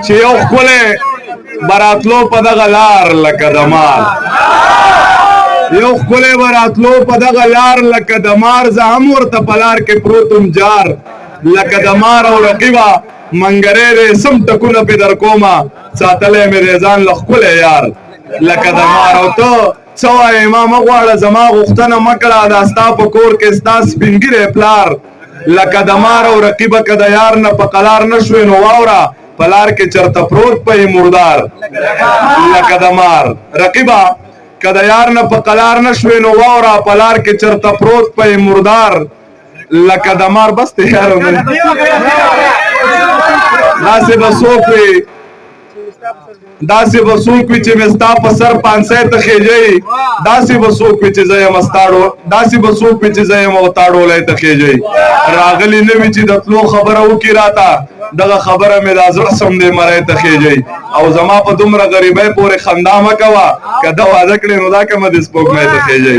چې یو ښکلی براتلو په دغه لار لکه د مار یو ښکلی براتلو په دغه لار لکه د مار زه هم ورته په لار کې پروتم جار لکه د مار او رقیبه منګری دی سم ټکونه پې در کومه ساتلی مې دی ځان له ښکلی یار لکه د مار او ته څه وایې ما مه غواړه زما غوښتنه مه کړه دا ستا په کور کې ستا سپین ږیری پلار لکه د مار او رقیبه که د یار نه په قلار نه شوې نو واوره په لار کې چرته پروت په مردار لکه د مار رقیبه که د یار نه په قلار نه شوې نو واوره په لار کې چرته پروت په مردار لکه د مار بس دی یار داسې به څوک وي داسې به څوک وي چې مې ستا په سر پانسی ته خېجئ داسې به څوک وي چې زه یم داسې به څوک وي چې زه یم او تا ډولی ته خېجئ راغلي نه وي چې د تلو خبره وکړي راته دغه خبره مې دا زړه سم دی مری ته خېجئ او زما په دومره غریبۍ پورې خندا مه کوه که ده واده کړې نو دا کومه د سپوږمۍ ته خېجئ